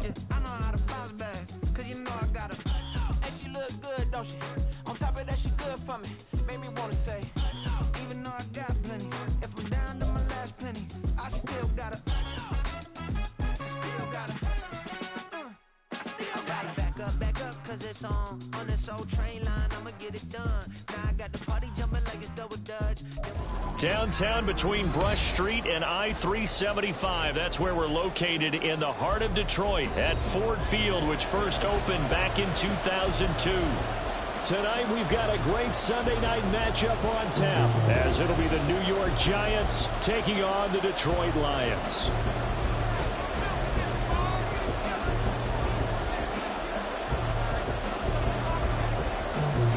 Yeah, I know how to bounce back, cause you know I got her. And she look good, don't she? On top of that, she good for me. Made me wanna say, even though I got plenty, if I'm down to my last penny, I still gotta, I still gotta, I still gotta back up, cause it's on this old train line, I'ma get it done. Now I got the party jumping like it's double dutch. Downtown between Brush Street and I-375. That's where we're located in the heart of Detroit at Ford Field, which first opened back in 2002. Tonight we've got a great Sunday night matchup on tap, as it'll be the New York Giants taking on the Detroit Lions.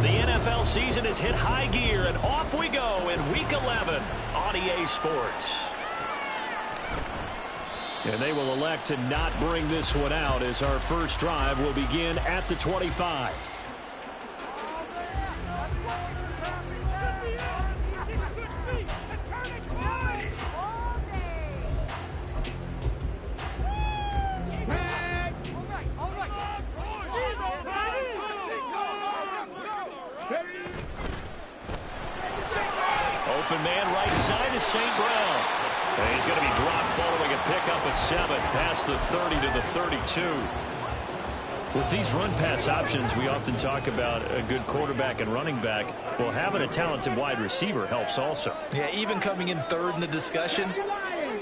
The NFL season has hit high gear, and off we go in Week 11 on EA Sports. And they will elect to not bring this one out, as our first drive will begin at the 25. Open man right side is St. Brown. And he's going to be dropped following a pickup of 7 past the 30 to the 32. With these run-pass options, we often talk about a good quarterback and running back. Well, having a talented wide receiver helps also. Yeah, even coming in third in the discussion,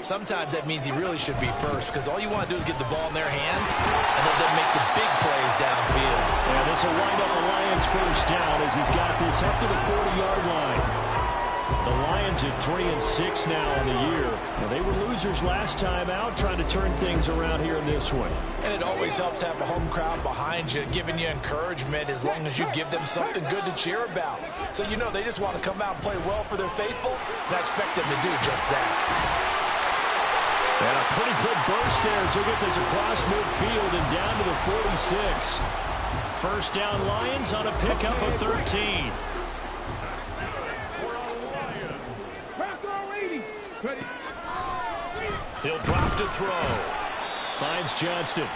sometimes that means he really should be first, because all you want to do is get the ball in their hands and let them make the big plays downfield. And this will wind up the Lions' first down as he's got this up to the 40-yard line. The Lions at 3-6 now on the year. Now, they were losers last time out, trying to turn things around here in this one. And it always helps to have a home crowd behind you, giving you encouragement as long as you give them something good to cheer about. So you know they just want to come out and play well for their faithful, and I expect them to do just that. And a pretty good burst there as he'll get this across midfield and down to the 46. First down Lions on a pickup of 13. He'll drop to throw. Finds Johnston.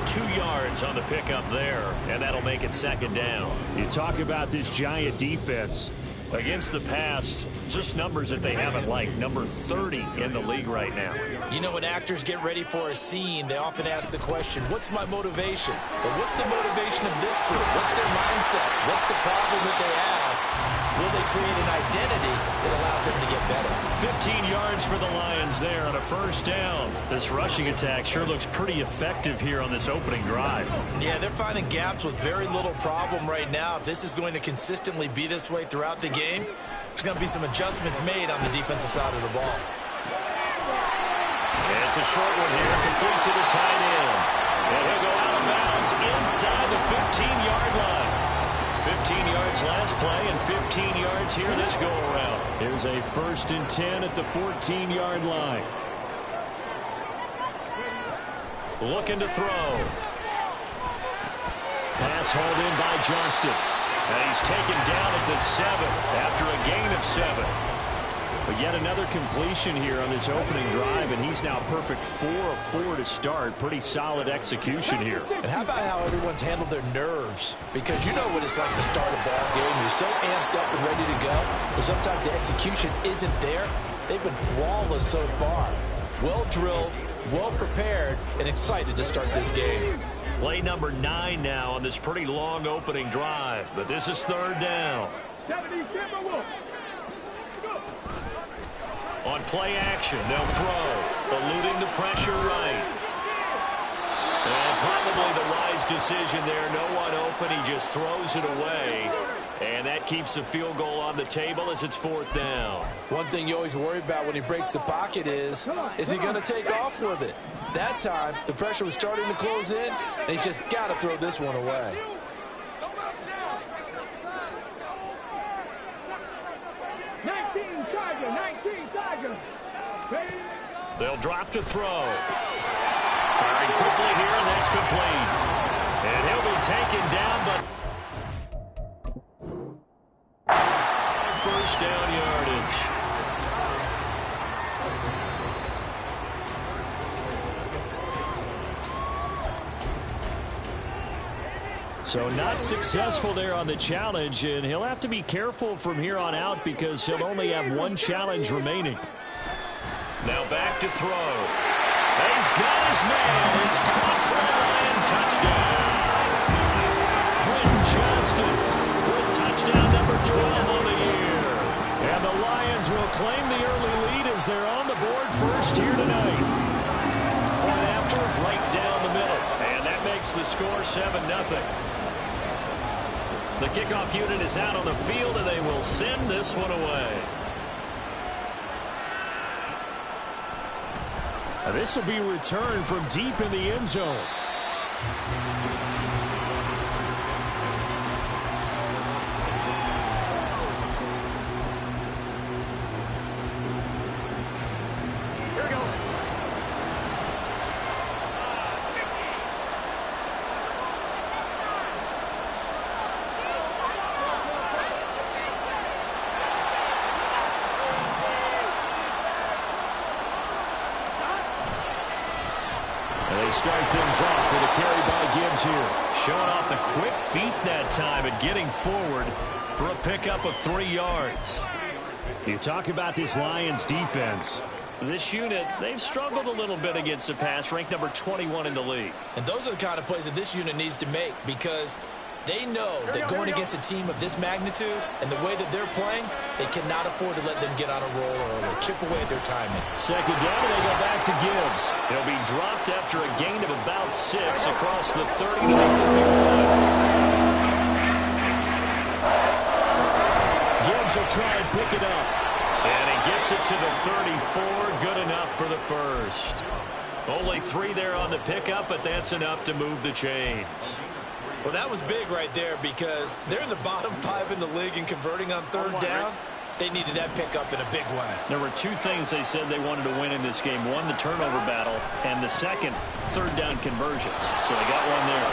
2 yards on the pickup there, and that'll make it second down. You talk about this Giant defense. Against the pass, just numbers that they haven't liked. Number 30 in the league right now. You know, when actors get ready for a scene, they often ask the question, what's my motivation? But what's the motivation of this group? What's their mindset? What's the problem that they have? Will they create an identity that allows them to get better? 15 yards for the Lions there on a first down. This rushing attack sure looks pretty effective here on this opening drive. Yeah, they're finding gaps with very little problem right now. If this is going to consistently be this way throughout the game, there's going to be some adjustments made on the defensive side of the ball. And it's a short one here, complete to the tight end. And he'll go out of bounds inside the 15-yard line. 15 yards last play and 15 yards here this go-around. Here's a 1st and 10 at the 14-yard line. Looking to throw. Pass hauled in by Johnston. And he's taken down at the 7 after a gain of 7. But yet another completion here on this opening drive, and he's now perfect 4 of 4 to start. Pretty solid execution here. And how about how everyone's handled their nerves? Because you know what it's like to start a ball game. You're so amped up and ready to go, but sometimes the execution isn't there. They've been flawless so far. Well drilled, well prepared, and excited to start this game. Play number 9 now on this pretty long opening drive, but this is 3rd down. On play action, they'll throw, eluding the pressure right. And probably the wise decision there. No one open. He just throws it away. And that keeps the field goal on the table as it's 4th down. One thing you always worry about when he breaks the pocket is he going to take off with it? That time, the pressure was starting to close in, and he's just got to throw this one away. They'll drop to throw. Firing quickly here, and that's complete. And he'll be taken down, but first down yardage. So not successful there on the challenge, and he'll have to be careful from here on out because he'll only have one challenge remaining. Now back to throw. He's got his man. It's caught for a Lion touchdown. Quentin Johnston with touchdown number 12 on the year. And the Lions will claim the early lead as they're on the board first here tonight. Point after, right down the middle. And that makes the score 7-0. The kickoff unit is out on the field, and they will send this one away. Now this will be returned from deep in the end zone. Here we go. Start things off with a carry by Gibbs here. Showing off the quick feet that time and getting forward for a pickup of 3 yards. You talk about this Lions defense. This unit, they've struggled a little bit against the pass, ranked number 21 in the league. And those are the kind of plays that this unit needs to make because they know that going against a team of this magnitude and the way that they're playing, they cannot afford to let them get on a roll early, chip away at their timing. Second down, and they go back to Gibbs. He'll be dropped after a gain of about 6 across the 30 to the 31. Gibbs will try and pick it up. And he gets it to the 34. Good enough for the first. Only 3 there on the pickup, but that's enough to move the chains. Well, that was big right there because they're in the bottom 5 in the league in converting on third down. They needed that pickup in a big way. There were 2 things they said they wanted to win in this game. One, the turnover battle, and the second, third down conversions. So they got one there.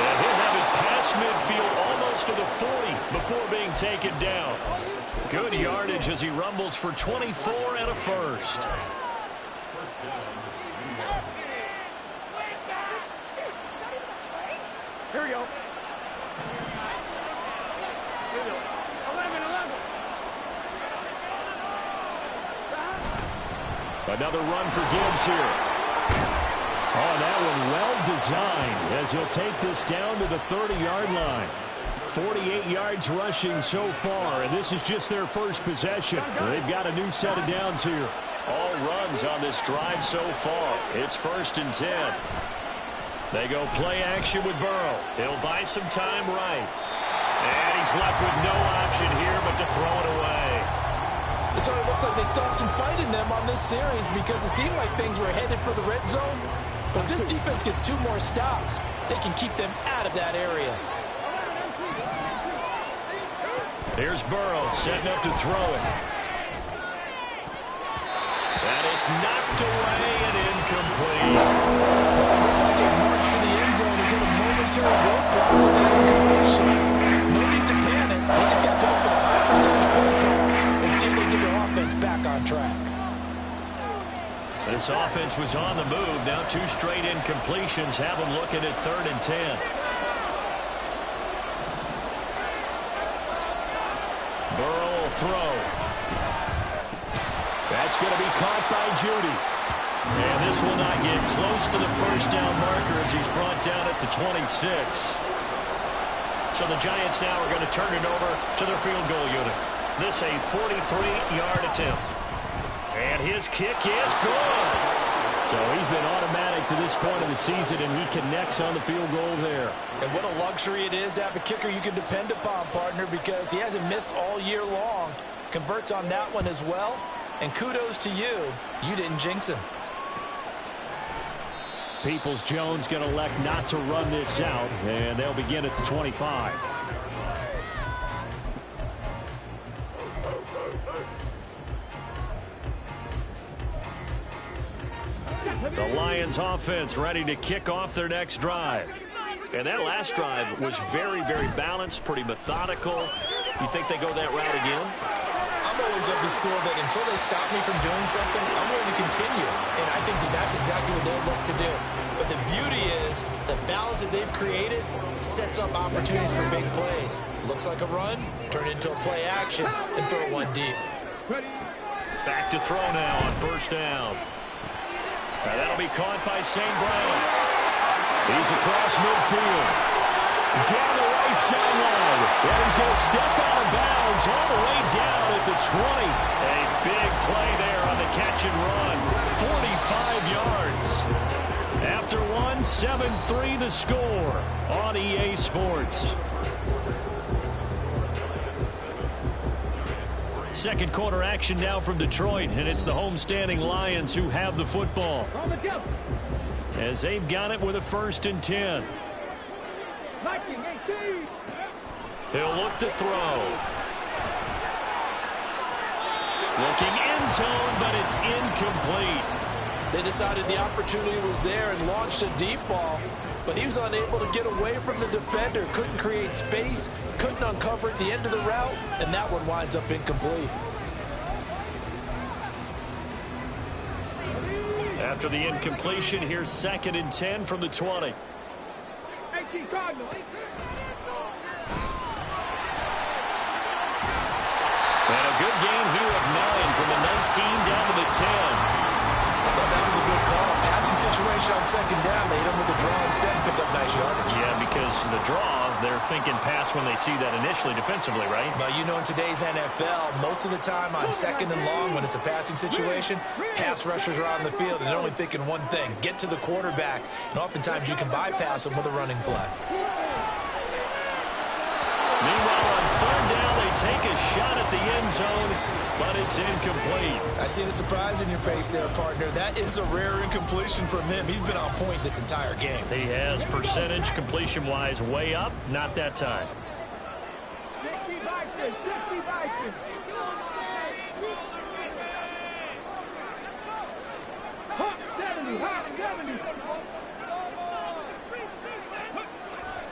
And he'll have it past midfield almost to the 40 before being taken down. Good yardage as he rumbles for 24 and a first. Here we go. Another run for Gibbs here. Oh, that one well designed as he'll take this down to the 30-yard line. 48 yards rushing so far, and this is just their first possession. They've got a new set of downs here. All runs on this drive so far. It's 1st and 10. They go play action with Burrow. He'll buy some time right. And he's left with no option here but to throw it away. It sort of looks like they still have some fight in them on this series because it seemed like things were headed for the red zone. But if this defense gets 2 more stops, they can keep them out of that area. Here's Burrow setting up to throw it. And it's knocked away and incomplete. March to the end zone is in a momentary roadblock with that incompletion. No need to panic. They just got to come up with a high percentage play call and see if they get their offense back on track. This offense was on the move. Now 2 straight incompletions have them looking at 3rd and 10. Burrow will throw. That's going to be caught by Judy. And this will not get close to the first down marker as he's brought down at the 26. So the Giants now are going to turn it over to their field goal unit. This a 43-yard attempt. And his kick is good. So he's been automatic to this point of the season, and he connects on the field goal there. And what a luxury it is to have a kicker you can depend upon, partner, because he hasn't missed all year long. Converts on that one as well. And kudos to you. You didn't jinx him. Peoples-Jones going to elect not to run this out, and they'll begin at the 25. The Lions offense ready to kick off their next drive. And that last drive was very, very balanced, pretty methodical. You think they go that route again? I'm always of the school that until they stop me from doing something, I'm going to continue. And I think that that's exactly what they'll look to do. But the beauty is the balance that they've created sets up opportunities for big plays. Looks like a run, turn it into a play action, and throw one deep. Back to throw now on first down. And that'll be caught by St. Brown. He's across midfield. Down the right sideline. And he's going to step out of bounds all the way down at the 20. A big play there on the catch and run. 45 yards. After one, 7-3 the score on EA Sports. Second quarter action now from Detroit, and it's the homestanding Lions who have the football. As they've got it with a 1st and 10. He'll look to throw. Looking end zone, but it's incomplete. They decided the opportunity was there and launched a deep ball, but he was unable to get away from the defender, couldn't create space, couldn't uncover at the end of the route, and that one winds up incomplete. After the incompletion, here's 2nd and 10 from the 20. And a good gain here of 9 from the 19 down to the 10. I thought that was a good call. Passing situation on 2nd down. They hit him with a draw instead and picked up nice yardage. Yeah, because the draw, they're thinking pass when they see that initially defensively, right? But you know, in today's NFL, most of the time on 2nd and long, when it's a passing situation, pass rushers are on the field and they're only thinking one thing, get to the quarterback. And oftentimes you can bypass them with a running play. Meanwhile, on 3rd down, they take a shot at the end zone, but it's incomplete. I see the surprise in your face there, partner. That is a rare incompletion from him. He's been on point this entire game. He has percentage completion-wise way up. Not that time.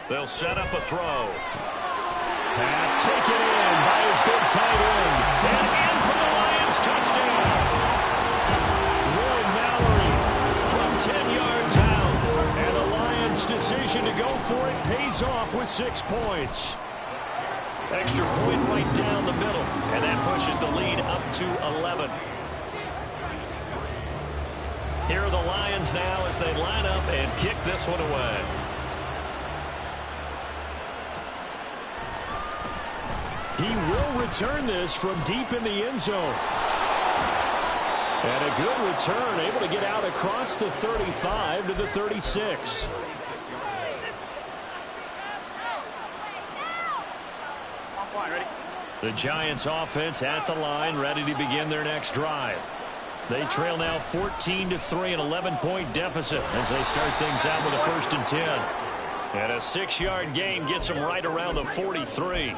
They'll set up a throw. Pass taken in by his big tight end. And in for the Lions touchdown. Will Mallory from 10 yards out. And the Lions' decision to go for it pays off with 6 points. Extra point right down the middle. And that pushes the lead up to 11. Here are the Lions now as they line up and kick this one away. He will return this from deep in the end zone. And a good return, able to get out across the 35 to the 36. The Giants offense at the line, ready to begin their next drive. They trail now 14-3, an 11-point deficit as they start things out with a 1st and 10. And a 6-yard gain gets them right around the 43.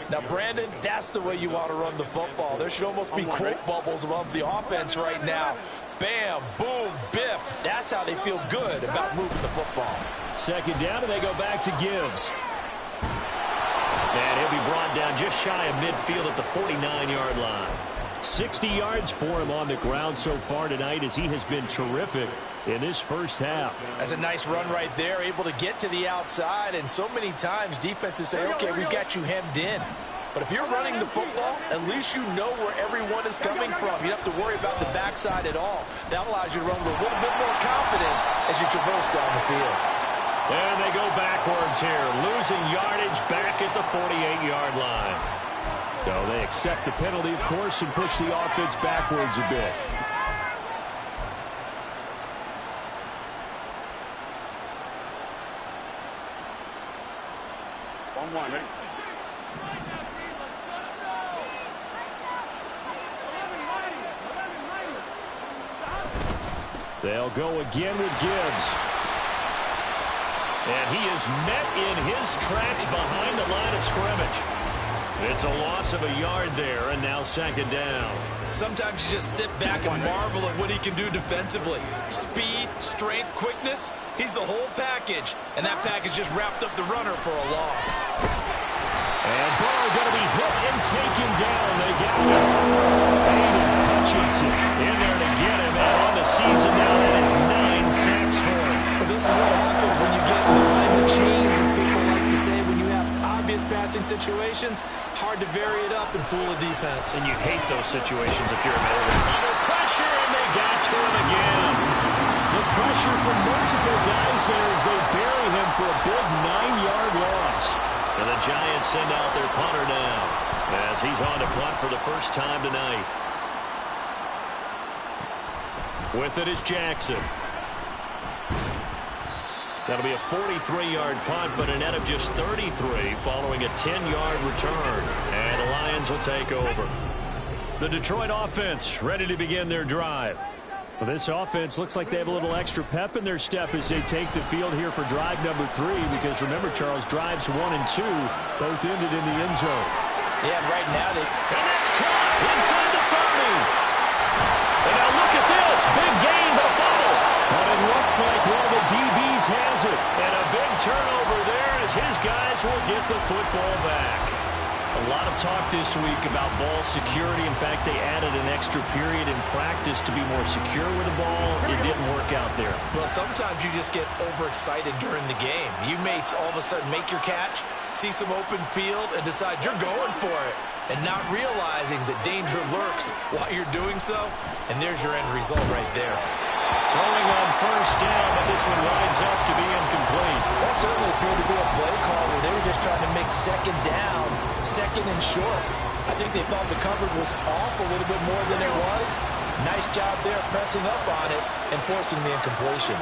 Now, Brandon, that's the way you want to run the football. There should almost be quote bubbles above the offense right now. Bam, boom, biff. That's how they feel good about moving the football. 2nd down, and they go back to Gibbs. And he'll be brought down just shy of midfield at the 49-yard line. 60 yards for him on the ground so far tonight as he has been terrific in this first half. That's a nice run right there, able to get to the outside, and so many times defenses say, okay, we've got you hemmed in. But if you're running the football, at least you know where everyone is coming from. You don't have to worry about the backside at all. That allows you to run with a little bit more confidence as you traverse down the field. And they go backwards here, losing yardage back at the 48-yard line. So they accept the penalty, of course, and push the offense backwards a bit. Ready? They'll go again with Gibbs. And he is met in his tracks behind the line of scrimmage. It's a loss of a yard there, and now 2nd down. Sometimes you just sit back and marvel at what he can do defensively. Speed, strength, quickness, he's the whole package. And that package just wrapped up the runner for a loss. And Burrow going to be hit and taken down. They got him. Aiden Hutchinson in there to get him. And on the season now, that is 9 sacks for him. Well, this is what happens when you get behind the chains, as people like to say. When you have obvious passing situations, hard to vary it up and fool a defense. And you hate those situations if you're an Oilers. Under pressure, and they got to him again. The pressure from multiple guys there as they bury him for a big 9-yard loss. And the Giants send out their punter now as he's on to punt for the first time tonight. With it is Jackson. That'll be a 43-yard punt, but a net of just 33 following a 10-yard return. And the Lions will take over. The Detroit offense ready to begin their drive. Well, this offense looks like they have a little extra pep in their step as they take the field here for drive number 3, because remember, Charles, drives 1 and 2 both ended in the end zone. Yeah, right now they... And that's caught inside the 30. And now look at this. Big gain, but a fumble. But it looks like one of the DBs has it. And a big turnover there as his guys will get the football back. A lot of talk this week about ball security. In fact, they added an extra period in practice to be more secure with the ball. It didn't work out there. Well, sometimes you just get overexcited during the game. You may all of a sudden make your catch, see some open field, and decide you're going for it, and not realizing that danger lurks while you're doing so. And there's your end result right there. Throwing on first down, but this one winds up to be incomplete. That certainly appeared to be a play call where they were just trying to make second down, second and short. I think they thought the coverage was off a little bit more than it was. Nice job there pressing up on it and forcing the incompletion.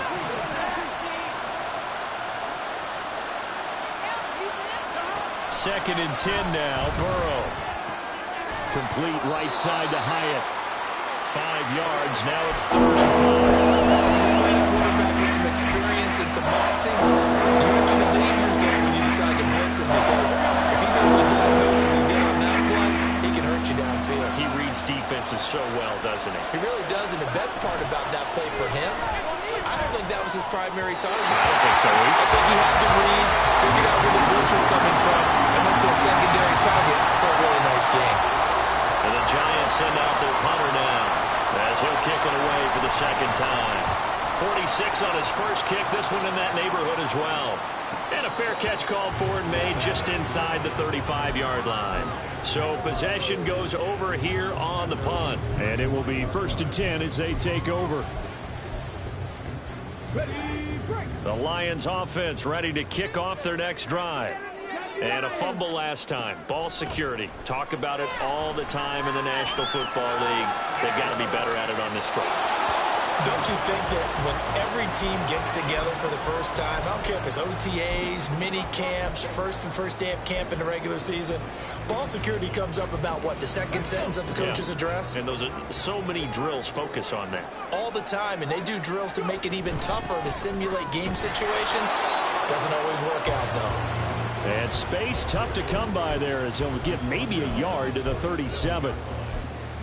Second and 10 now, Burrow. Complete right side to Hyatt. 5 yards, now it's 3rd and 5. Playing a quarterback with some experience and some boxing, you enter the danger zone when you decide to blitz him, because if he's able to diagnose as he did on that play, he can hurt you downfield. He reads defenses so well, doesn't he? He really does, and the best part about that play for him, I don't think that was his primary target. I don't think so either. I think he had the read, figured out where the blitz was coming from, and went to a secondary target for a really nice game. And the Giants send out their punter now as he'll kick it away for the second time. 46 on his first kick, this one in that neighborhood as well. And a fair catch called for and made just inside the 35-yard line. So possession goes over here on the punt. And it will be 1st and 10 as they take over. The Lions offense ready to kick off their next drive. And a fumble last time. Ball security. Talk about it all the time in the National Football League. They've got to be better at it on this drive. Don't you think that when every team gets together for the first time, I don't care if it's OTAs, mini camps, first day of camp in the regular season, ball security comes up about, what, the second sentence of the coach's address? And those are so many drills focus on that. All the time, and they do drills to make it even tougher to simulate game situations. Doesn't always work out, though. And space tough to come by there as he'll give maybe a yard to the 37.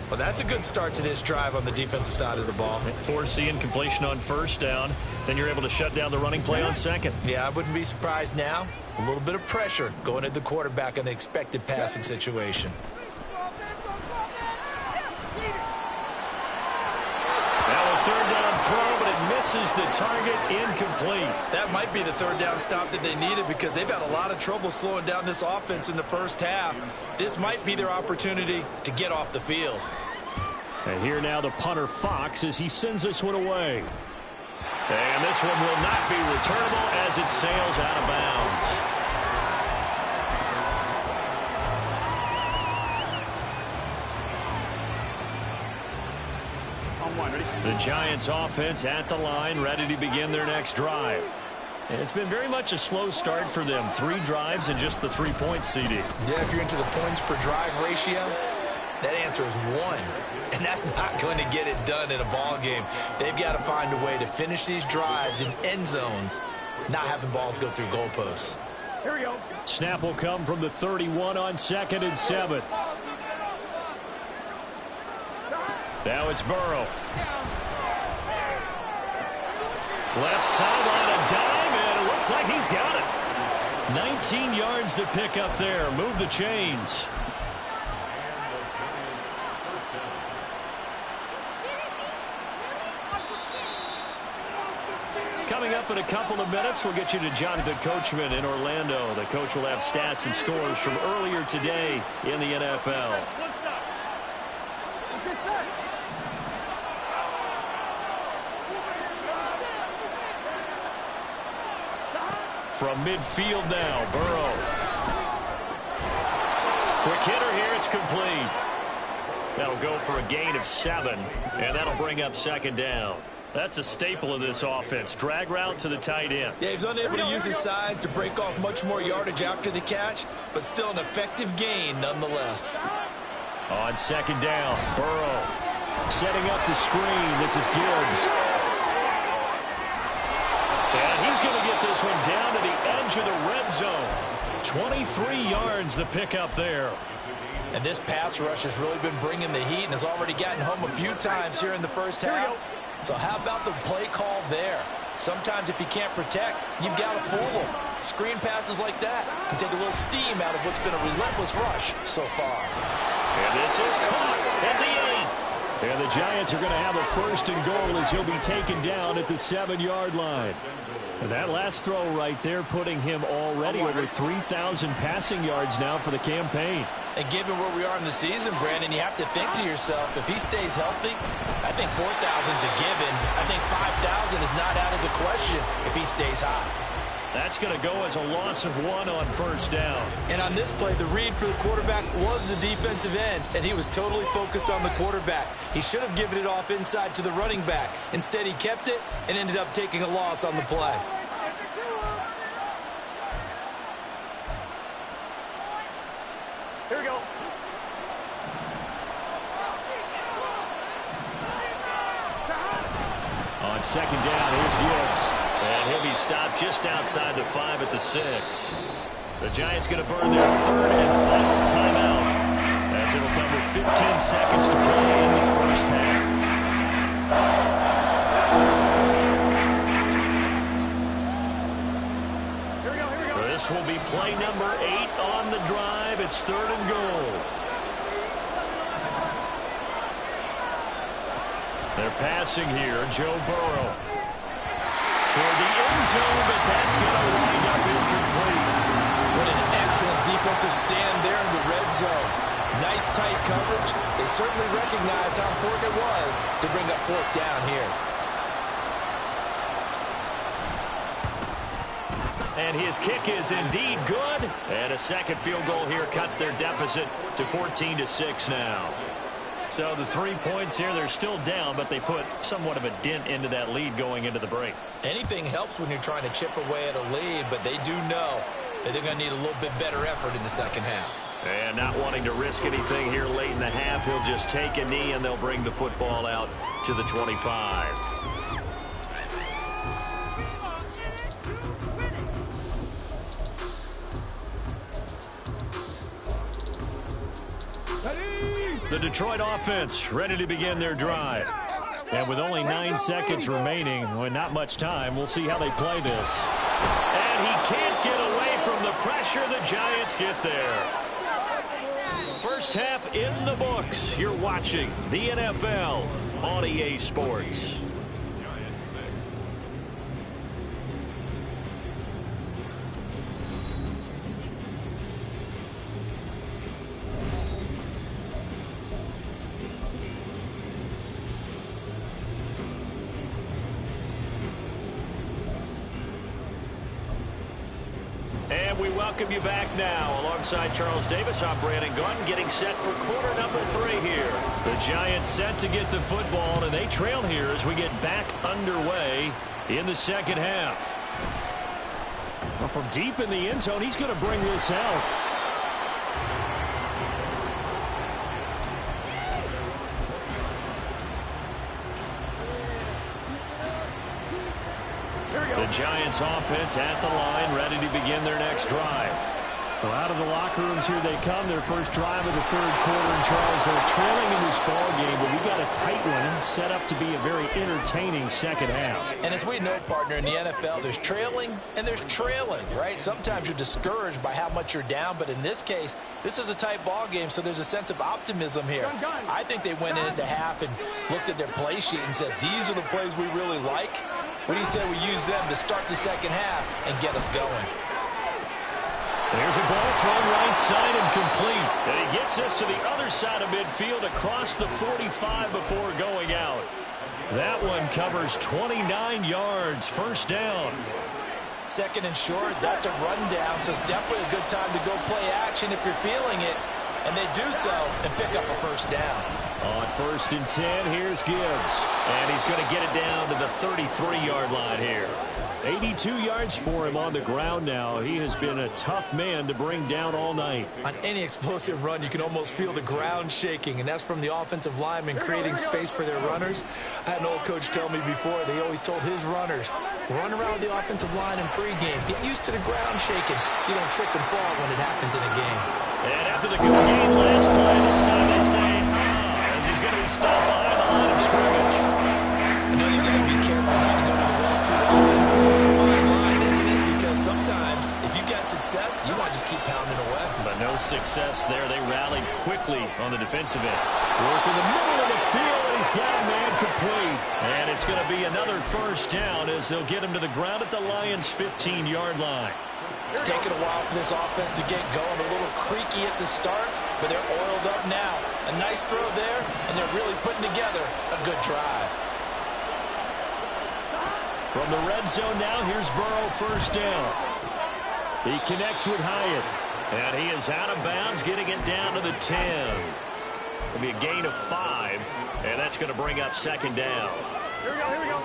Well, that's a good start to this drive on the defensive side of the ball. Forcing completion on first down. Then you're able to shut down the running play on second. Yeah, I wouldn't be surprised now. A little bit of pressure going at the quarterback in an expected passing situation. Now a 3rd down throw, but it misses the target, incomplete. That might be the 3rd down stop that they needed, because they've had a lot of trouble slowing down this offense in the first half. This might be their opportunity to get off the field. And here now the punter Fox as he sends this one away. And this one will not be returnable as it sails out of bounds. The Giants offense at the line, ready to begin their next drive. And it's been very much a slow start for them. 3 drives and just the 3 points, CD. Yeah, if you're into the points per drive ratio, that answer is 1. And that's not going to get it done in a ball game. They've got to find a way to finish these drives in end zones, not having balls go through goalposts. Here we go. Snap will come from the 31 on 2nd and 7. Now it's Burrow. Left sideline, a dive, and it looks like he's got it. 19 yards to pick up there. Move the chains. Coming up in a couple of minutes, we'll get you to Jonathan Coachman in Orlando. The coach will have stats and scores from earlier today in the NFL. From midfield now, Burrow. Quick hitter here, it's complete. That'll go for a gain of 7, and that'll bring up second down. That's a staple of this offense. Drag route to the tight end. Yeah, he's unable to use his size to break off much more yardage after the catch, but still an effective gain nonetheless. On second down, Burrow setting up the screen. This is Gibbs. And he's going to get this one down to the edge of the red zone. 23 yards the pickup there. And this pass rush has really been bringing the heat and has already gotten home a few times here in the first half. So how about the play call there? Sometimes if you can't protect, you've got to fool them. Screen passes like that can take a little steam out of what's been a relentless rush so far. And this is caught at the 8. And the Giants are going to have a first and goal as he'll be taken down at the 7-yard line. And that last throw right there putting him already over 3,000 passing yards now for the campaign. And given where we are in the season, Brandon, you have to think to yourself, if he stays healthy, I think 4,000 is a given. I think 5,000 is not out of the question if he stays high. That's going to go as a loss of 1 on first down. And on this play, the read for the quarterback was the defensive end, and he was totally focused on the quarterback. He should have given it off inside to the running back. Instead, he kept it and ended up taking a loss on the play. Here we go. On second down, here's Gibbs. And he'll be stopped just outside the 5 at the 6. The Giants going to burn their third and final timeout, as it'll come with 15 seconds to play in the first half. Here we go. This will be play number 8 on the drive. It's 3rd and goal. They're passing here. Joe Burrow toward the end zone, but that's going to wind up incomplete. What an excellent defensive stand there in the red zone. Nice tight coverage. They certainly recognized how important it was to bring up 4th down here. And his kick is indeed good. And a second field goal here cuts their deficit to 14-6 now. So the 3 points here, they're still down, but they put somewhat of a dent into that lead going into the break. Anything helps when you're trying to chip away at a lead, but they do know that they're going to need a little bit better effort in the second half. And not wanting to risk anything here late in the half, he'll just take a knee and they'll bring the football out to the 25. The Detroit offense ready to begin their drive. And with only 9 seconds remaining, well, not much time, we'll see how they play this. And he can't get away from the pressure. The Giants get there. First half in the books. You're watching the NFL on EA Sports. And we welcome you back now. Alongside Charles Davis, I'm Brandon Gunn, getting set for quarter number 3 here. The Giants set to get the football, and they trail here as we get back underway in the second half. Well, from deep in the end zone, he's going to bring this out. The Giants offense at the line, ready to begin their next drive. Well, out of the locker rooms here they come. Their first drive of the third quarter. And Charles, they're trailing in this ball game, but we got a tight one set up to be a very entertaining second half. And as we know, partner, in the NFL, there's trailing and there's trailing, right? Sometimes you're discouraged by how much you're down, but in this case, this is a tight ball game, so there's a sense of optimism here. I think they went into half and looked at their play sheet and said, these are the plays we really like. What he said, we use them to start the second half and get us going. There's a ball thrown right side and complete. And he gets us to the other side of midfield across the 45 before going out. That one covers 29 yards. First down. Second and short, that's a rundown, so it's definitely a good time to go play action if you're feeling it. And they do so and pick up a first down. On 1st and 10, here's Gibbs. And he's going to get it down to the 33-yard line here. 82 yards for him on the ground now. He has been a tough man to bring down all night. On any explosive run, you can almost feel the ground shaking, and that's from the offensive linemen creating space for their runners. I had an old coach tell me before, they always told his runners, run around the offensive line in pregame. Get used to the ground shaking so you don't trip and fall when it happens in a game. And after the good game last play, this time they say, as he's going to be stopped behind the line of scrimmage. I know you got to be careful not to go to the well too often. It's a fine line, isn't it? Because sometimes, if you get success, you want to just keep pounding away. But no success there. They rallied quickly on the defensive end. Work in the middle of the field, and he's got a man complete. And it's going to be another first down as they'll get him to the ground at the Lions' 15-yard line. It's taken a while for this offense to get going. A little creaky at the start, but they're oiled up now. A nice throw there, and they're really putting together a good drive. From the red zone now, here's Burrow, first down. He connects with Hyatt, and he is out of bounds, getting it down to the 10. It'll be a gain of 5, and that's going to bring up second down. Here we go.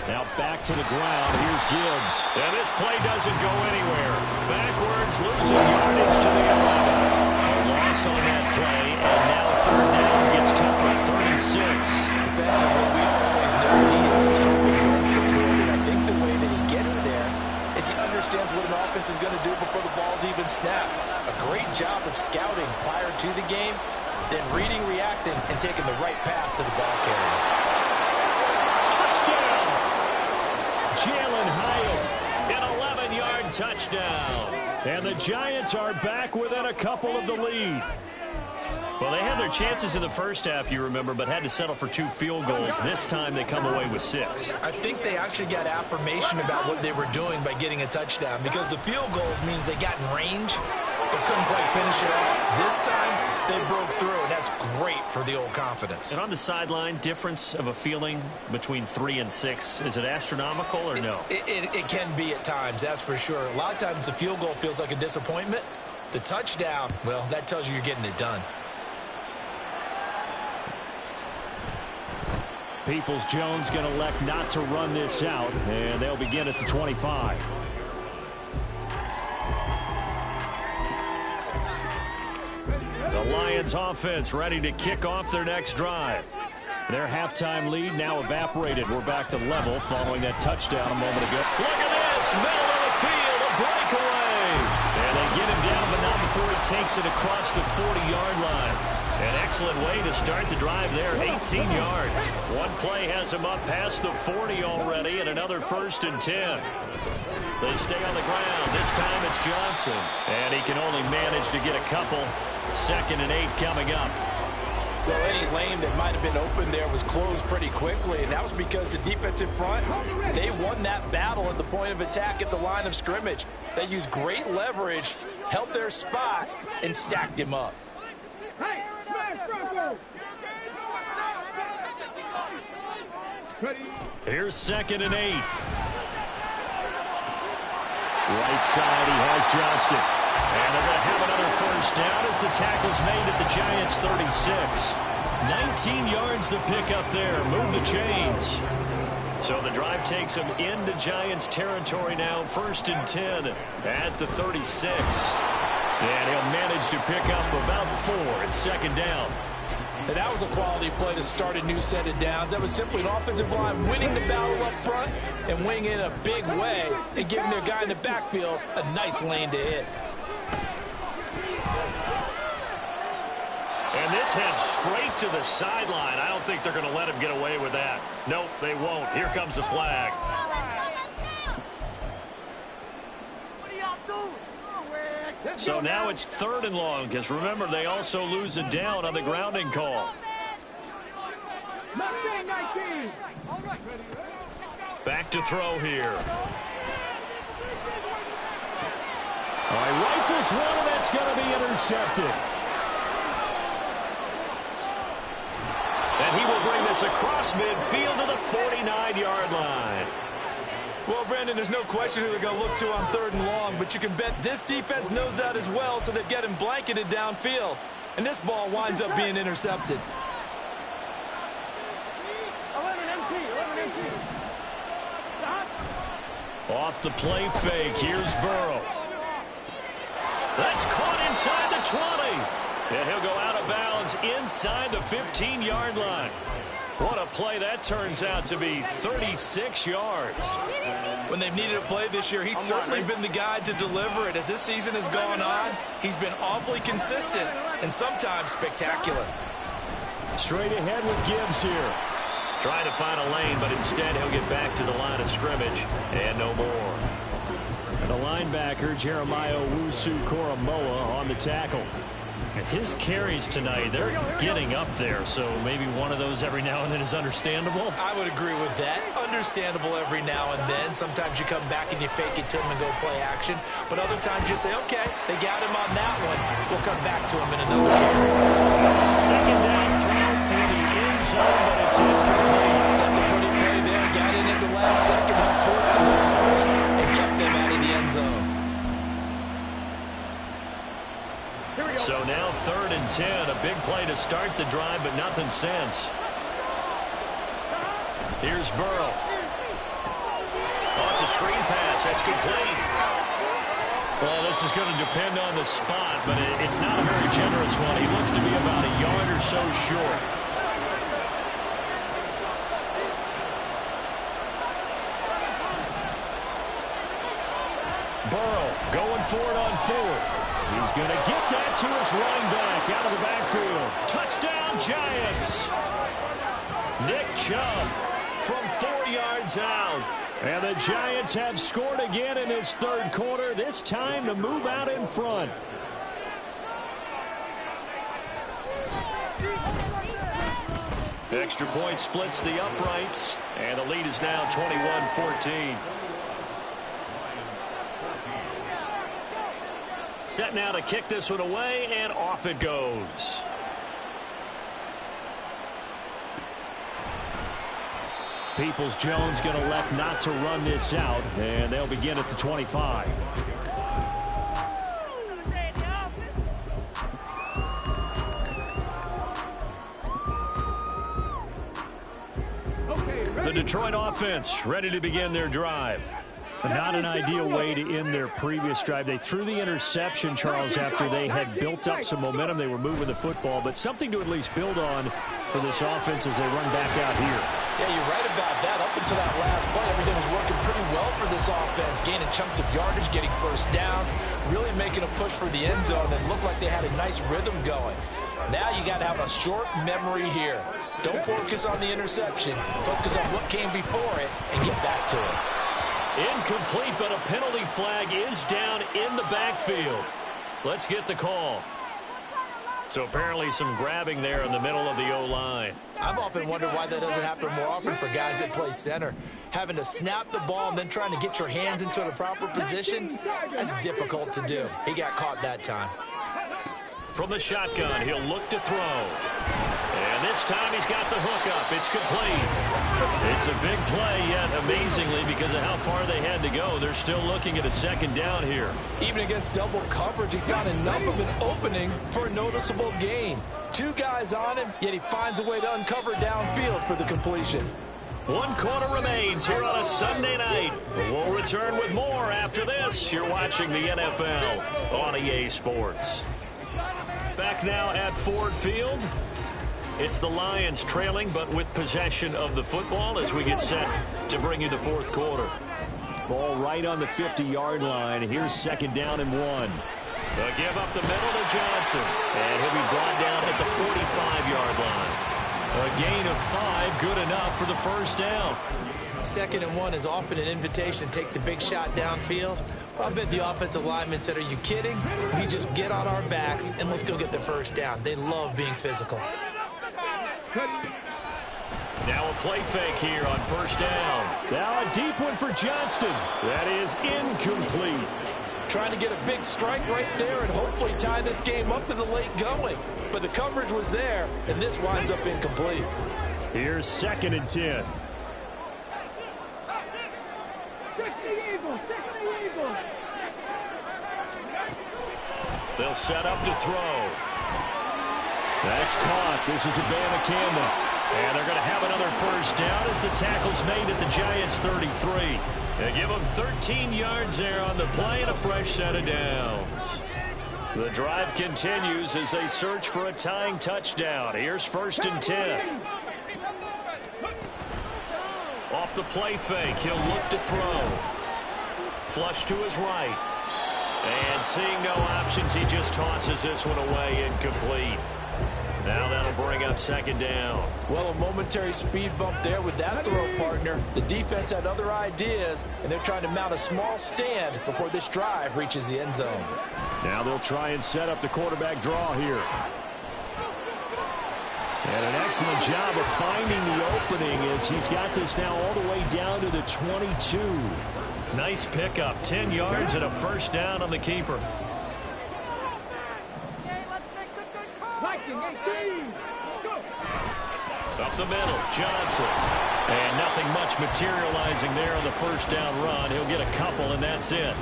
Now back to the ground. Here's Gibbs. And this play doesn't go anywhere. Backwards, losing yardage to the 11. A loss on that play, and now third down gets tougher. 3rd and 6. Defensively, we always know he is tough and run support, and I think the way that he gets there is he understands what an offense is going to do before the ball's even snapped. A great job of scouting prior to the game, then reading, reacting, and taking the right path to the ball carrier. Touchdown! Jalen Hyatt, an 11-yard touchdown. And the Giants are back within a couple of the lead. Well, they had their chances in the first half, you remember, but had to settle for 2 field goals. This time they come away with 6. I think they actually got affirmation about what they were doing by getting a touchdown, because the field goals means they got in range but couldn't quite finish it off. This time they broke through, and that's great for the old confidence. And on the sideline, difference of a feeling between 3 and 6, is it astronomical or no? It can be at times, that's for sure. A lot of times the field goal feels like a disappointment. The touchdown, well, that tells you you're getting it done. Peoples-Jones going to elect not to run this out, and they'll begin at the 25. The Lions offense ready to kick off their next drive. Their halftime lead now evaporated. We're back to level following that touchdown a moment ago. Look at this, middle of the field, a breakaway. And they get him down, but not before he takes it across the 40-yard line. An excellent way to start the drive there, 18 yards. One play has him up past the 40 already, and another 1st and 10. They stay on the ground. This time it's Johnson. And he can only manage to get a couple. 2nd and 8 coming up. Well, any lane that might have been open there was closed pretty quickly, and that was because the defensive front, they won that battle at the point of attack at the line of scrimmage. They used great leverage, held their spot, and stacked him up. Here's 2nd and 8. Right side, he has Johnston. And they're going to have another first down as the tackle's made at the Giants' 36. 19 yards the pickup there. Move the chains. So the drive takes them into Giants territory now. 1st and 10 at the 36. And he'll manage to pick up about 4 at 2nd down. And that was a quality play to start a new set of downs. That was simply an offensive line winning the battle up front and winning it in a big way and giving their guy in the backfield a nice lane to hit. And this heads straight to the sideline. I don't think they're going to let him get away with that. Nope, they won't. Here comes the flag. So now it's 3rd and long, because remember, they also lose a down on the grounding call. Back to throw here. All right, rifles one, and that's going to be intercepted. And he will bring this across midfield to the 49-yard line. Well, Brandon, there's no question who they're going to look to on 3rd and long, but you can bet this defense knows that as well, so they're getting blanketed downfield. And this ball winds up being intercepted. 11 empty. Off the play fake, here's Burrrrrr. That's caught inside the 20. And he'll go out of bounds inside the 15-yard line. What a play that turns out to be, 36 yards. When they've needed a play this year, he's certainly been the guy to deliver it. As this season has gone on, he's been awfully consistent and sometimes spectacular. Straight ahead with Gibbs here. Trying to find a lane, but instead he'll get back to the line of scrimmage and no more. And the linebacker, Jeremiah Owusu-Koramoah, on the tackle. His carries tonight, they're getting up there, so maybe one of those every now and then is understandable. I would agree with that. Understandable every now and then. Sometimes you come back and you fake it to him and go play action. But other times you say, okay, they got him on that one. We'll come back to him in another carry. Second down throw for the end zone, but it's incomplete. That's a pretty play there. Got in at the last second, helped force them and kept them out of the end zone. So now 3rd and 10, a big play to start the drive, but nothing since. Here's Burrrrrr. Oh, it's a screen pass. That's complete. Well, this is going to depend on the spot, but it's not a very generous one. He looks to be about a yard or so short. Burrrrrr going for it on 4th. He's going to get that to his running back out of the backfield. Touchdown, Giants. Nick Chubb from 4 yards out. And the Giants have scored again in this 3rd quarter, this time to move out in front. Extra point splits the uprights, and the lead is now 21-14. Set now to kick this one away, and off it goes. Peoples-Jones going to elect not to run this out, and they'll begin at the 25. The Detroit offense ready to begin their drive. Not an ideal way to end their previous drive. They threw the interception, Charles, after they had built up some momentum. They were moving the football, but something to at least build on for this offense as they run back out here. Yeah, you're right about that. Up until that last play, everything was working pretty well for this offense, gaining chunks of yardage, getting first downs, really making a push for the end zone, and looked like they had a nice rhythm going. Now you got to have a short memory here. Don't focus on the interception. Focus on what came before it and get back to it. Incomplete, but a penalty flag is down in the backfield. Let's get the call. So apparently some grabbing there in the middle of the O-line. I've often wondered why that doesn't happen more often for guys that play center. Having to snap the ball and then trying to get your hands into the proper position, that's difficult to do. He got caught that time. From the shotgun, he'll look to throw. And this time he's got the hook up. It's complete. It's a big play, yet amazingly, because of how far they had to go, they're still looking at a second down here. Even against double coverage, he got enough of an opening for a noticeable gain. 2 guys on him, yet he finds a way to uncover downfield for the completion. 1 quarter remains here on a Sunday night. We'll return with more after this. You're watching the NFL on EA Sports. Back now at Ford Field. It's the Lions trailing, but with possession of the football as we get set to bring you the fourth quarter. Ball right on the 50-yard line. Here's second down and 1. The give up the middle to Johnson. And he'll be brought down at the 45-yard line. A gain of 5, good enough for the first down. 2nd and 1 is often an invitation to take the big shot downfield. I bet the offensive lineman said, are you kidding? We just get on our backs and let's go get the first down. They love being physical. Now a play fake here on first down. Now a deep one for Johnston. That is incomplete. Trying to get a big strike right there and hopefully tie this game up to the late going. But the coverage was there, and this winds up incomplete. Here's 2nd and 10. They'll set up to throw. That's caught. This is Campbell. And they're going to have another first down as the tackle's made at the Giants' 33. They give them 13 yards there on the play and a fresh set of downs. The drive continues as they search for a tying touchdown. Here's 1st and 10. Off the play fake, he'll look to throw. Flush to his right. And seeing no options, he just tosses this one away, incomplete. Now that'll bring up 2nd down. Well, a momentary speed bump there with that throw, partner. The defense had other ideas, and they're trying to mount a small stand before this drive reaches the end zone. Now they'll try and set up the quarterback draw here. And an excellent job of finding the opening as he's got this now all the way down to the 22. Nice pickup, 10 yards and a first down on the keeper. Up the middle, Johnson. And nothing much materializing there on the first down run. He'll get a couple, and that's it.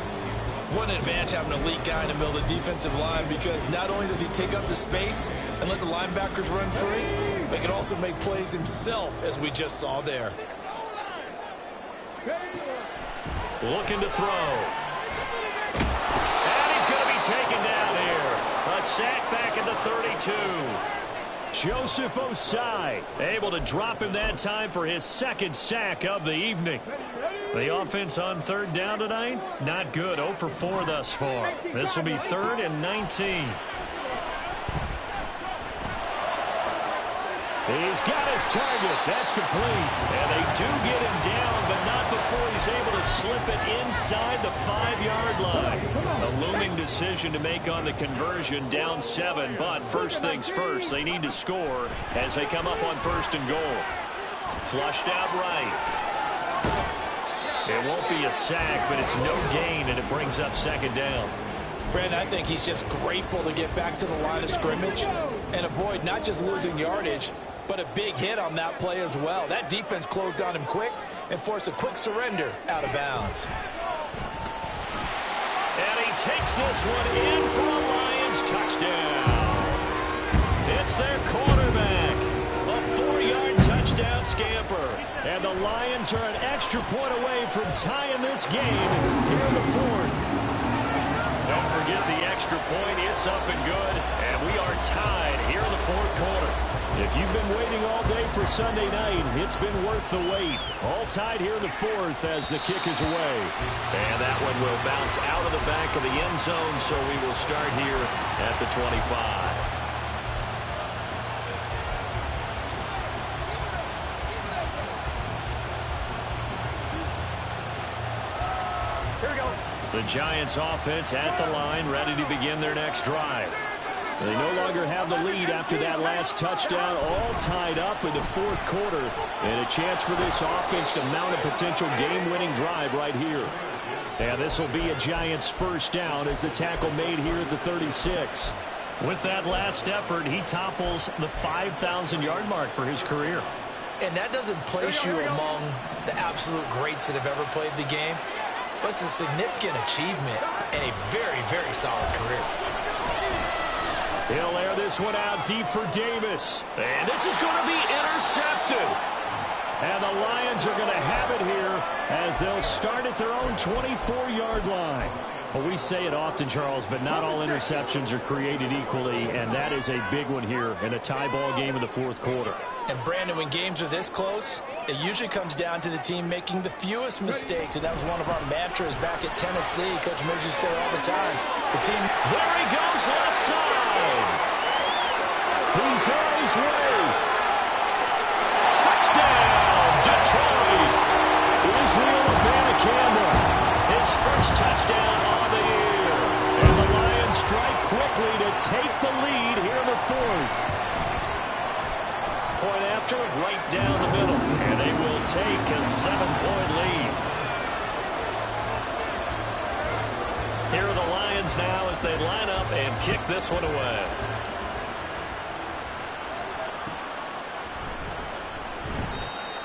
What an advantage having an elite guy in the middle of the defensive line, because not only does he take up the space and let the linebackers run free, but he can also make plays himself, as we just saw there. Looking to throw. And he's going to be taken down here. A sack back at the 32. Joseph Osai able to drop him that time for his 2nd sack of the evening. The offense on 3rd down tonight, not good. 0 for 4 thus far. This will be 3rd and 19. He's got his target. That's complete. And they do get him down, but not before he's able to slip it inside the 5-yard line. A looming decision to make on the conversion, down 7. But first things first, they need to score as they come up on 1st and goal. Flushed out right. It won't be a sack, but it's no gain, and it brings up 2nd down. Brandon, I think he's just grateful to get back to the line of scrimmage and avoid not just losing yardage, but a big hit on that play as well. That defense closed on him quick and forced a quick surrender out of bounds. And he takes this one in for a Lions touchdown. It's their quarterback. A 4-yard touchdown scamper. And the Lions are an extra point away from tying this game here in the 4th. Don't forget the extra point. It's up and good. And we are tied here in the 4th quarter. If you've been waiting all day for Sunday night, it's been worth the wait. All tied here in the 4th as the kick is away. And that one will bounce out of the back of the end zone, so we will start here at the 25. The Giants offense at the line, ready to begin their next drive. They no longer have the lead after that last touchdown, all tied up in the 4th quarter. And a chance for this offense to mount a potential game-winning drive right here. And this will be a Giants first down as the tackle made here at the 36. With that last effort, he topples the 5,000-yard mark for his career. And that doesn't place you among the absolute greats that have ever played the game, but it's a significant achievement and a very, very solid career. He'll air this one out deep for Davis. And this is going to be intercepted. And the Lions are going to have it here as they'll start at their own 24-yard line. Well, we say it often, Charles, but not all interceptions are created equally, and that is a big one here in a tie ball game in the fourth quarter. And, Brandon, when games are this close, it usually comes down to the team making the fewest mistakes, and that was one of our mantras back at Tennessee. Coach Mills used to say all the time. The team... There he goes, left side. He's on his way. Touchdown, Detroit. Israel Abanikanda, his first touchdown on the year. And the Lions strike quickly to take the lead here in the fourth. Point after, right down the middle. And they will take a 7-point lead. Here are the Lions now as they line up and kick this one away.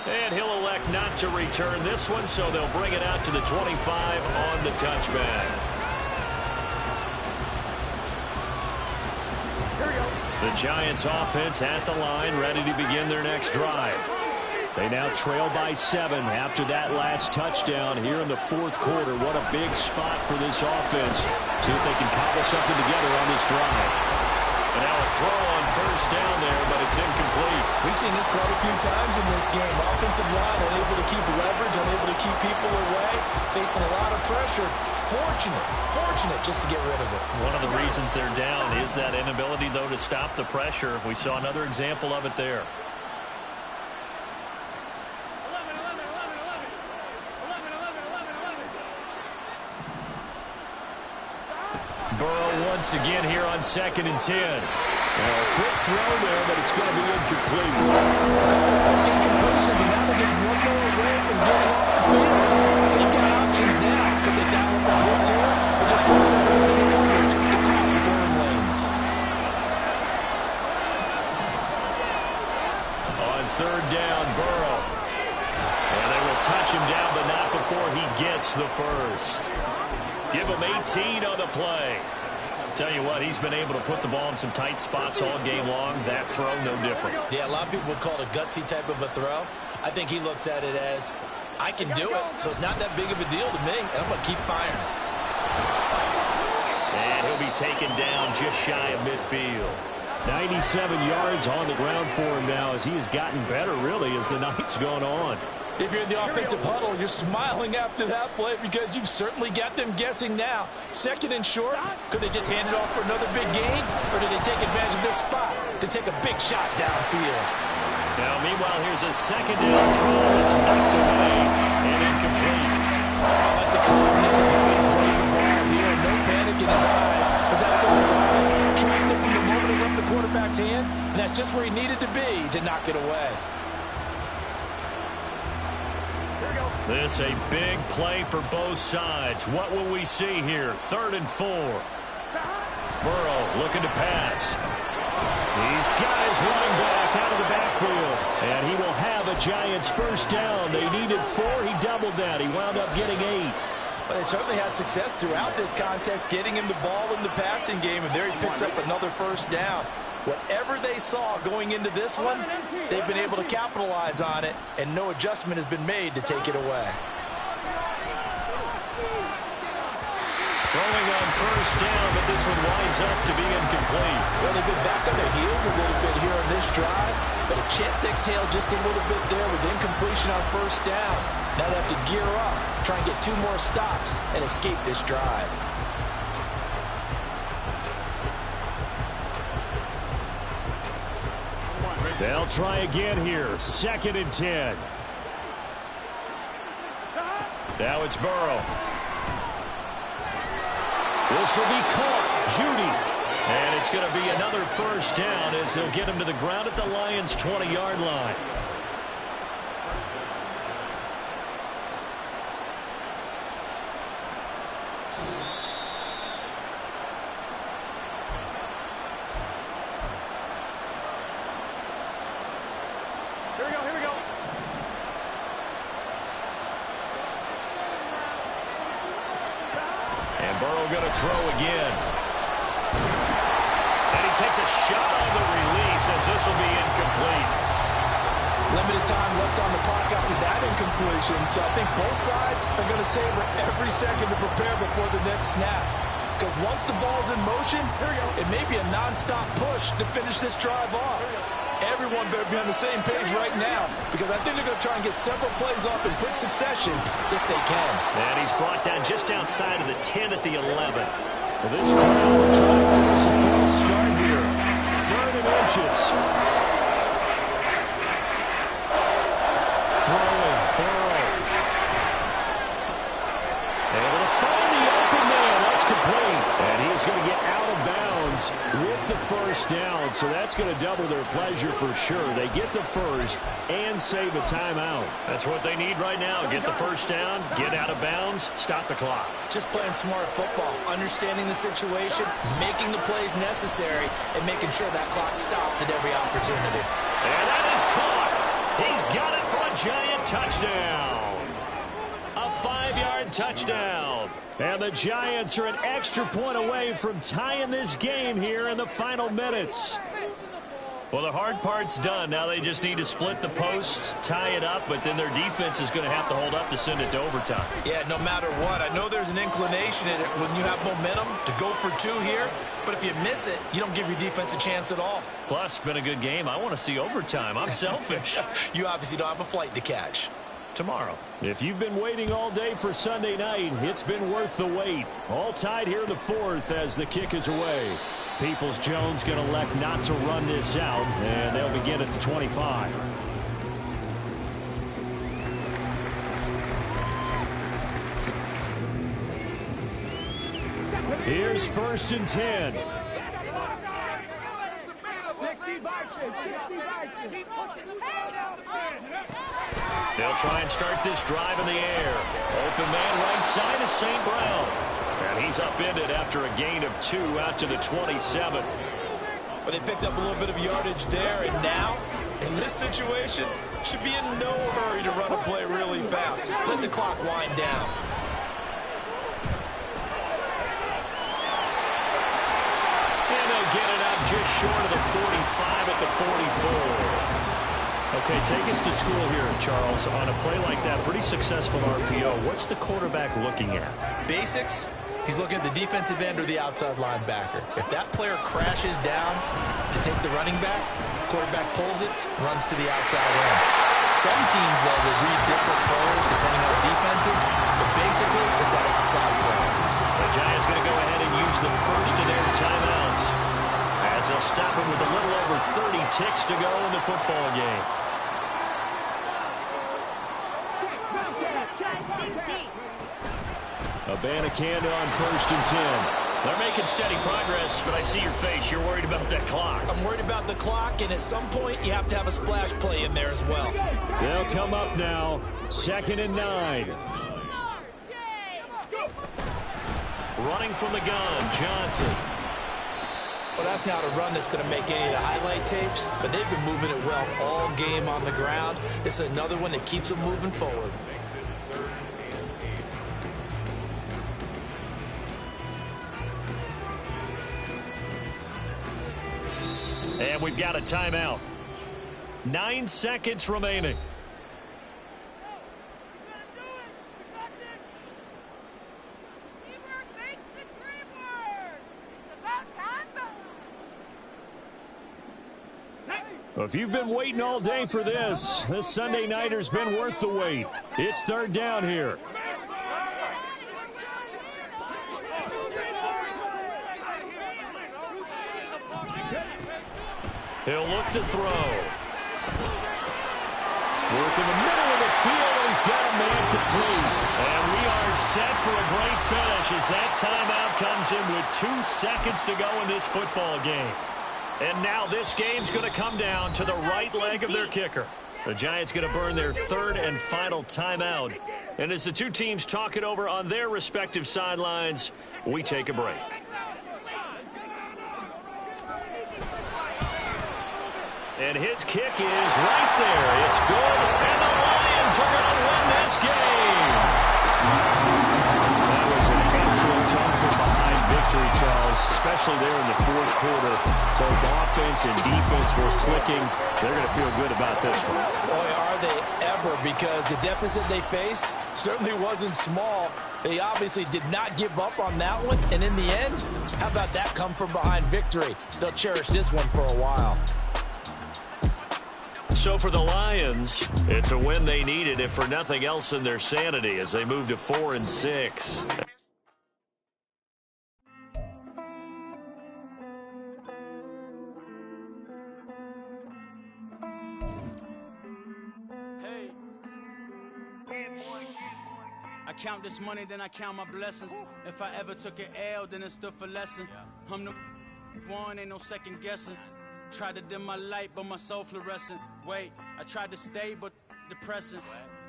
And he'll elect not to return this one, so they'll bring it out to the 25 on the touchback. The Giants offense at the line, ready to begin their next drive. They now trail by 7 after that last touchdown here in the fourth quarter. What a big spot for this offense. See if they can cobble something together on this drive. And now a throw on first down there, but it's incomplete. We've seen this quite a few times in this game. Offensive line unable to keep leverage, unable to keep people away, facing a lot of pressure. Fortunate just to get rid of it. One of the reasons they're down is that inability, though, to stop the pressure. We saw another example of it there. Burrow once again here on 2nd and 10. A quick throw there, but it's going to be incomplete. Incompletions, and now they're just one more away from getting off the field. They've got options now. Could they dial up a blitz here? Or just drop everyone in the coverage to crowd the throwing lanes? On 3rd down, Burrow. And they will touch him down, but not before he gets the first. Give him 18 on the play. Tell you what, he's been able to put the ball in some tight spots all game long. That throw, no different. Yeah, a lot of people would call it a gutsy type of a throw. I think he looks at it as, I can do it, so it's not that big of a deal to me, and I'm going to keep firing. And he'll be taken down just shy of midfield. 97 yards on the ground for him now as he has gotten better, really, as the night's gone on. If you're in the offensive huddle, you're smiling after that play because you've certainly got them guessing now. 2nd and short, could they just hand it off for another big gain? Or did they take advantage of this spot to take a big shot downfield? Now, meanwhile, here's a 2nd down throw that's knocked away and incomplete. I like the calmness of how he played the ball here. No panic in his eyes as that throw tracked it from the moment it left the quarterback's hand, and that's just where he needed to be to knock it away. This a big play for both sides. What will we see here? 3rd and 4. Burrow looking to pass. He's got his running back out of the backfield. And he will have a Giants first down. They needed 4. He doubled that. He wound up getting 8. But they certainly had success throughout this contest getting him the ball in the passing game. And there he picks up another first down. Whatever they saw going into this one, they've been able to capitalize on it, and no adjustment has been made to take it away. Throwing on first down, but this one winds up to be incomplete. Well, they've been back on their heels a little bit here on this drive, but a chance to exhale just a little bit there with incompletion on first down. Now they have to gear up, try and get 2 more stops, and escape this drive. They'll try again here. 2nd and 10. Now it's Burrow. This will be caught. Judy. And it's going to be another first down as they'll get him to the ground at the Lions' 20-yard line. Here we go. And Burrow going to throw again. And he takes a shot on the release as this will be incomplete. Limited time left on the clock after that incompletion. So I think both sides are going to savor every second to prepare before the next snap. Because once the ball's in motion, it may be a nonstop push to finish this drive off. Everyone better be on the same page right now, because I think they're going to try and get several plays off in quick succession if they can. And he's brought down just outside of the 10 at the 11. Well, this crowd will try to force a false start here. 3rd and inches. Throwing, Burrow. Able to find the open man. That's complete. And he is going to get out of bounds with the first down. So that's going to double their pleasure for sure. They get the first and save a timeout. That's what they need right now. Get the first down, get out of bounds, stop the clock. Just playing smart football, understanding the situation, making the plays necessary, and making sure that clock stops at every opportunity. And that is caught. He's got it for a giant touchdown. A 5-yard touchdown. And the Giants are an extra point away from tying this game here in the final minutes. Well, the hard part's done. Now they just need to split the post, tie it up, but then their defense is going to have to hold up to send it to overtime. Yeah, no matter what. I know there's an inclination in it when you have momentum to go for 2 here, but if you miss it, you don't give your defense a chance at all. Plus, been a good game. I want to see overtime. I'm selfish. You obviously don't have a flight to catch. Tomorrow. If you've been waiting all day for Sunday night, it's been worth the wait. All tied here in the 4th as the kick is away. Peoples-Jones going to elect not to run this out, and they'll begin at the 25. Here's 1st and 10. They'll try and start this drive in the air. Open man right side is St. Brown. And he's upended after a gain of 2 out to the 27. But they picked up a little bit of yardage there, and now, in this situation, should be in no hurry to run a play really fast. Let the clock wind down. And they'll get it up just short of the 45 at the 44. Okay, take us to school here, Charles. On a play like that, pretty successful RPO. What's the quarterback looking at? Basics. He's looking at the defensive end or the outside linebacker. If that player crashes down to take the running back, quarterback pulls it, runs to the outside end. Some teams, though, will read different players depending on defenses, but basically it's that outside play. The Giants going to go ahead and use the first of their timeouts as they'll stop him with a little over 30 ticks to go in the football game. Abanikanda on 1st and 10. They're making steady progress, but I see your face. You're worried about that clock. I'm worried about the clock, and at some point you have to have a splash play in there as well. They'll come up now. 2nd and 9. Running from the gun, Johnson. Well, that's not a run that's going to make any of the highlight tapes, but they've been moving it well all game on the ground. This is another one that keeps them moving forward. And we've got a timeout. 9 seconds remaining. Well, if you've been waiting all day for this Sunday nighter's been worth the wait. It's 3rd down here. He'll look to throw. Work in the middle of the field, and he's got a man complete. And we are set for a great finish as that timeout comes in with 2 seconds to go in this football game. And now this game's going to come down to the right leg of their kicker. The Giants going to burn their 3rd and final timeout. And as the two teams talk it over on their respective sidelines, we take a break. And his kick is right there. It's good. And the Lions are going to win this game. That was an excellent come from behind victory victory, Charles, especially there in the fourth quarter. Both offense and defense were clicking. They're going to feel good about this one. Boy, are they ever, because the deficit they faced certainly wasn't small. They obviously did not give up on that one, and in the end, how about that come from behind victory? They'll cherish this one for a while. So for the Lions, it's a win they needed, if for nothing else in their sanity, as they move to 4-6. I count this money, then I count my blessings. If I ever took an L, then it stood for lesson. I'm the one, ain't no second guessing. Tried to dim my light, but my soul fluorescent. Wait, I tried to stay, but depressing.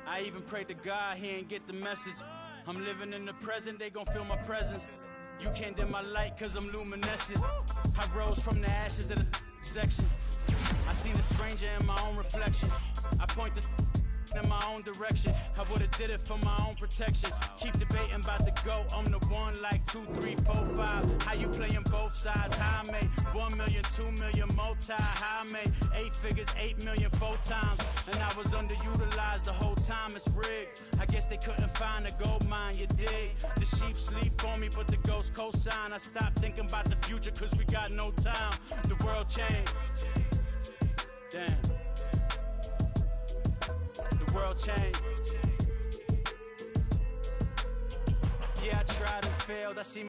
I even prayed to God, he ain't get the message. I'm living in the present, they gon' feel my presence. You can't dim my light, cause I'm luminescent. I rose from the ashes of the section. I seen a stranger in my own reflection. I point the in my own direction. I would've did it for my own protection. Keep debating about the GOAT. I'm the one like 2, 3, 4, 5. How you playing both sides? How I made 1 million, 2 million, multi. How I made 8 figures, 8 million 4 times. And I was underutilized the whole time. It's rigged. I guess they couldn't find a gold mine, you dig? The sheep sleep on me, but the ghost cosign. I stopped thinking about the future, cause we got no time. The world changed. Damn. The world changed. Yeah, I tried and failed. I see